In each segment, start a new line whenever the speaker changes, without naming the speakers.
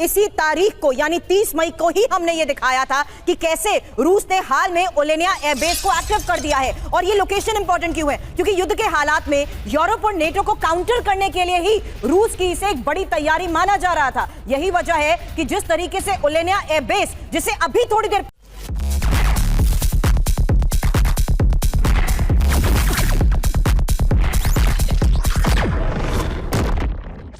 इसी तारीख को यानी 30 मई को ही हमने ये दिखाया था कि कैसे रूस ने हाल में ओलेनिया एयरबेस को एक्टिव कर दिया है। और ये लोकेशन इंपॉर्टेंट क्यों है? क्योंकि युद्ध के हालात में यूरोप और नेटो को काउंटर करने के लिए ही रूस की इसे एक बड़ी तैयारी माना जा रहा था। यही वजह है कि जिस तरीके से ओलेनिया एयरबेस, जिसे अभी थोड़ी देर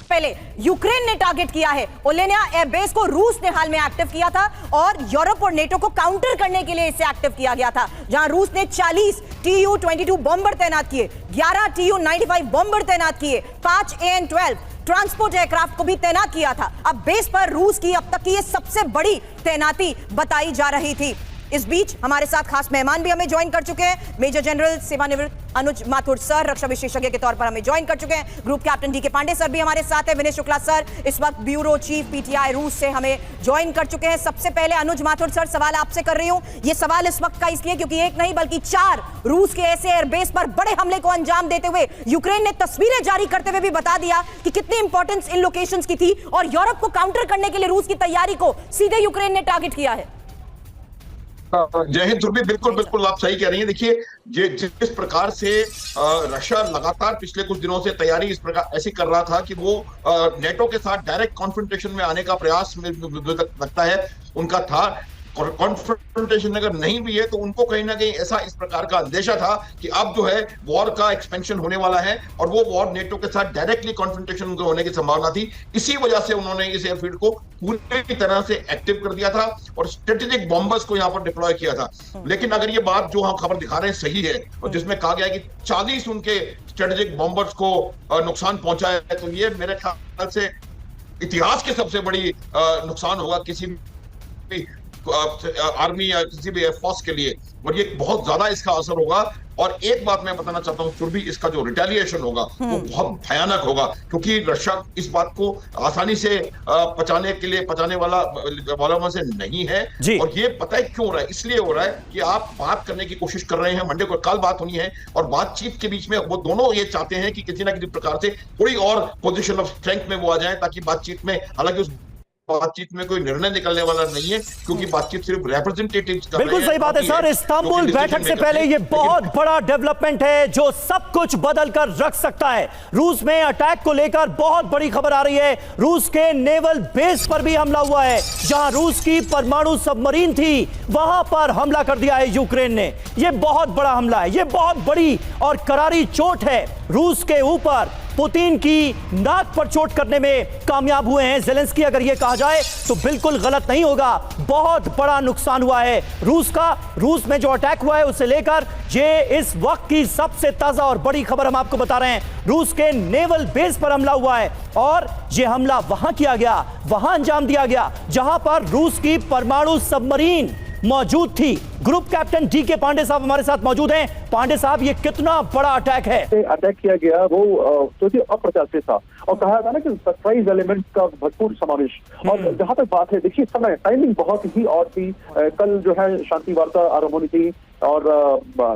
पहले यूक्रेन ने टारगेट किया है, ओलेनिया एयरबेस को रूस ने हाल में एक्टिव किया था और यूरोप और नेटो को काउंटर करने के लिए इसे एक्टिव किया गया था, जहां रूस ने 40 Tu-22 बॉम्बर तैनात किए, 11 Tu-95 बॉम्बर तैनात किए, 5 AN-12 ट्रांसपोर्ट एयरक्राफ्ट को भी तैनात किया था। अब बेस पर रूस की अब तक की ये सबसे बड़ी तैनाती बताई जा रही थी। इस बीच हमारे साथ खास मेहमान भी हमें ज्वाइन कर चुके हैं। मेजर जनरल सेवानिवृत्त अनुज माथुर सर रक्षा विशेषज्ञ के तौर पर हमें ज्वाइन कर चुके हैं। ग्रुप कैप्टन डी के पांडे सर भी हमारे साथ है। विनय शुक्ला सर इस वक्त ब्यूरो चीफ पीटीआई रूस से हमें ज्वाइन कर चुके हैं। सबसे पहले अनुज माथुर सर, सवाल आपसे कर रही हूं। ये सवाल इस वक्त का इसलिए क्योंकि एक नहीं बल्कि 4 रूस के ऐसे एयरबेस पर बड़े हमले को अंजाम देते हुए यूक्रेन ने तस्वीरें जारी करते हुए भी बता दिया कि कितनी इंपॉर्टेंस इन लोकेशंस की थी और यूरोप को काउंटर करने के लिए रूस की तैयारी को सीधे यूक्रेन ने टारगेट किया है।
जय हिंद ध्रुवी, बिल्कुल बिल्कुल आप सही कह रही हैं। देखिए जिस प्रकार से रशिया लगातार पिछले कुछ दिनों से तैयारी इस प्रकार ऐसी कर रहा था कि वो नेटो के साथ डायरेक्ट कॉन्फ्रंटेशन में आने का प्रयास में लगता है उनका था। कॉन्फ्रंटेशन अगर नहीं भी है तो उनको कहीं ना कहीं ऐसा इस प्रकार का अंदेशा था कि अब जो है वॉर का एक्सपेंशन होने वाला है और वो वॉर नेटो के साथ डायरेक्टली कॉन्फ्रंटेशन होने की संभावना थी। इसी वजह से उन्होंने इस एयरफील्ड को पूरी तरह से एक्टिव कर दिया था और स्ट्रेटेजिक बॉम्बर्स को यहां पर डिप्लॉय किया था। लेकिन अगर ये बात जो हम खबर दिखा रहे हैं सही है और जिसमें कहा गया है कि 40 उनके स्ट्रेटेजिक बॉम्बर्स को नुकसान पहुंचा है, तो ये मेरे ख्याल से इतिहास की सबसे बड़ी नुकसान होगा किसी भी आर्मी या किसी भी एयरफोर्स के लिए, और ये बहुत ज्यादा इसका असर होगा। और एक बात मैं बताना चाहता हूं फिर भी, इसका जो रिटेलिएशन होगा वो बहुत भयानक होगा, क्योंकि रशिया इस बात को आसानी से पचाने वाला में से नहीं है। और ये पता है क्यों हो रहा है? इसलिए हो रहा है कि आप बात करने की कोशिश कर रहे हैं, मंडे को कल बात होनी है और बातचीत के बीच में वो दोनों ये चाहते हैं कि किसी ना किसी प्रकार से कोई और पोजीशन ऑफ स्ट्रेंथ में वो आ जाए, ताकि बातचीत में, हालांकि उस बातचीत में कोई निर्णय निकलने वाला नहीं है क्योंकि बातचीत सिर्फ रिप्रेजेंटेटिव्स कर रहे हैं।
बिल्कुल सही बात है सर। इस्तांबुल बैठक से पहले ये बहुत बड़ा डेवलपमेंट है जो सब कुछ बदल कर रख सकता है। रूस में अटैक को लेकर बहुत बड़ी खबर आ रही है। रूस के नेवल बेस पर भी हमला हुआ है, जहां रूस की परमाणु सबमरीन थी वहां पर हमला कर दिया है यूक्रेन ने। यह बहुत बड़ा हमला है, यह बहुत बड़ी और करारी चोट है रूस के ऊपर। पुतिन की नाक पर चोट करने में कामयाब हुए हैं ज़ेलेंस्की, अगर यह कहा जाए तो बिल्कुल गलत नहीं होगा। बहुत बड़ा नुकसान हुआ है रूस का। रूस में जो अटैक हुआ है उसे लेकर ये इस वक्त की सबसे ताजा और बड़ी खबर हम आपको बता रहे हैं। रूस के नेवल बेस पर हमला हुआ है और यह हमला वहां किया गया, वहां अंजाम दिया गया जहां पर रूस की परमाणु सबमरीन मौजूद थी। ग्रुप कैप्टन डी के पांडे साहब हमारे साथ मौजूद हैं। पांडे साहब, ये कितना बड़ा अटैक है?
अटैक किया गया वो सोचिए अप्रत्याशित था और कहा था ना कि सरप्राइज एलिमेंट का भरपूर समावेश। और जहां तक बात है, देखिए समय टाइमिंग बहुत ही और थी। कल जो है शांति वार्ता आरंभ होनी थी और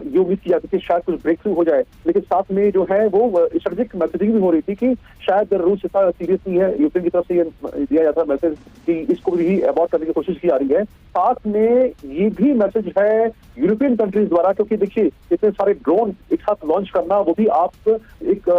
ये उम्मीद की जाती थी शायद कुछ ब्रेक थ्रू हो जाए, लेकिन साथ में जो है वो स्ट्रेटेजिक मैसेजिंग भी हो रही थी कि शायद रूस इतना सीरियस नहीं है। यूक्रेन की तरफ से ये दिया जाता है मैसेज कि इसको भी अवॉइड करने की कोशिश की जा रही है। साथ में ये भी मैसेज है यूरोपियन कंट्रीज द्वारा, क्योंकि देखिए इतने सारे ड्रोन एक साथ लॉन्च करना, वो भी आप एक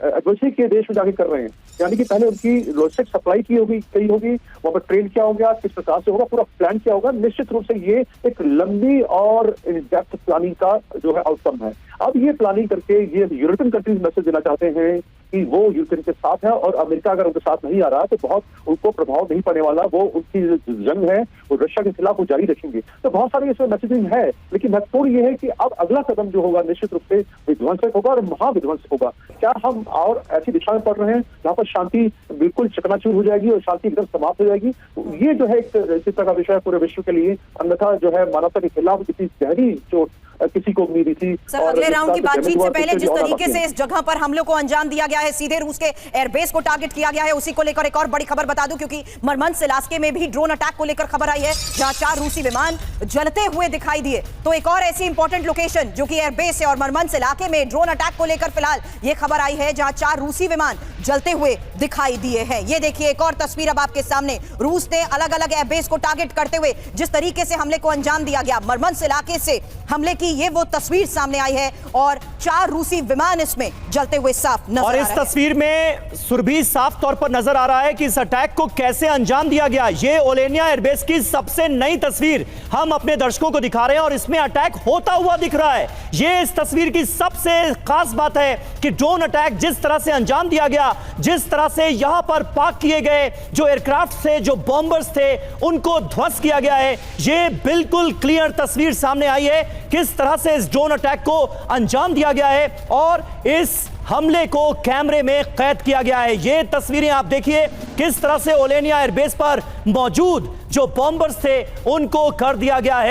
एडवर्सरी के देश में जाके कर रहे हैं, यानी कि पहले उनकी लॉजिस्टिक सप्लाई की होगी, वहां पर ट्रेन किया होगा, किस प्रकार से होगा, पूरा प्लान किया होगा। निश्चित रूप से ये एक लंबी और डेप्थ प्लानिंग का जो है आउटकम है। अब ये प्लानिंग करके ये यूरोपियन कंट्रीज मैसेज देना चाहते हैं कि वो यूक्रेन के साथ है और अमेरिका अगर उनके साथ नहीं आ रहा तो बहुत उनको प्रभाव नहीं पड़ने वाला। वो उनकी जंग है वो रशिया के खिलाफ वो जारी रखेंगे। तो बहुत सारी इसमें मैसेजिंग है, लेकिन महत्वपूर्ण ये है कि अब अगला कदम जो होगा निश्चित रूप से विध्वंसक होगा और महाविध्वंसक होगा। क्या हम और ऐसी दिशा में पड़ रहे हैं जहाँ पर शांति बिल्कुल चकनाचूर हो जाएगी और शांति एकदम समाप्त हो जाएगी? तो ये जो है एक चिंता का विषय है पूरे विश्व के लिए। अन्यथा जो है मानवता के खिलाफ इतनी गहरी चोट किसी को उम्मीद थी।
सर, अगले राउंड की बातचीत से पहले जिस तरीके से इस जगह पर हमलों को अंजाम दिया गया है, सीधे रूस के एयरबेस को टारगेट किया गया है, उसी को लेकर एक और बड़ी खबर बता दूं, क्योंकि मरमंस्क इलाके में भी ड्रोन अटैक को लेकर खबर आई है, जहां 4 रूसी विमान जलते हुए दिखाई दिए। तो एक और ऐसी इंपॉर्टेंट लोकेशन जो कि एयरबेस है और मरमंस्क इलाके में ड्रोन अटैक को लेकर फिलहाल ये खबर आई है, जहां 4 रूसी विमान जलते हुए दिखाई दिए हैं। ये देखिए एक और तस्वीर अब आपके सामने, रूस ने अलग अलग एयरबेस को टारगेट करते हुए जिस तरीके से हमले को अंजाम दिया गया, मरमंस्क इलाके से हमले की ये वो तस्वीर सामने आई है और 4 रूसी विमान इसमें जलते हुए साफ नजर आ रहे हैं।
और इस तस्वीर में सुरभि साफ तौर पर नजर आ रहा है कि इस अटैक को कैसे अंजाम दिया गया। ये ओलेनिया एयरबेस की सबसे नई तस्वीर हम अपने दर्शकों को दिखा रहे हैं और इसमें अटैक होता हुआ दिख रहा है। ये इस तस्वीर की सबसे खास बात है कि ड्रोन अटैक जिस तरह से अंजाम दिया गया, जिस तरह से यहां पर पार्क किए गए जो एयरक्राफ्ट थे, जो बॉम्बर्स थे, उनको ध्वस्त किया गया है। ये बिल्कुल क्लियर तस्वीर सामने आई है किस तरह से इस ड्रोन अटैक को अंजाम दिया गया है और इस हमले को कैमरे में कैद किया गया है। ये तस्वीरें आप देखिए किस तरह से ओलेनिया एयरबेस पर मौजूद जो बॉम्बर्स थे उनको कर दिया गया है।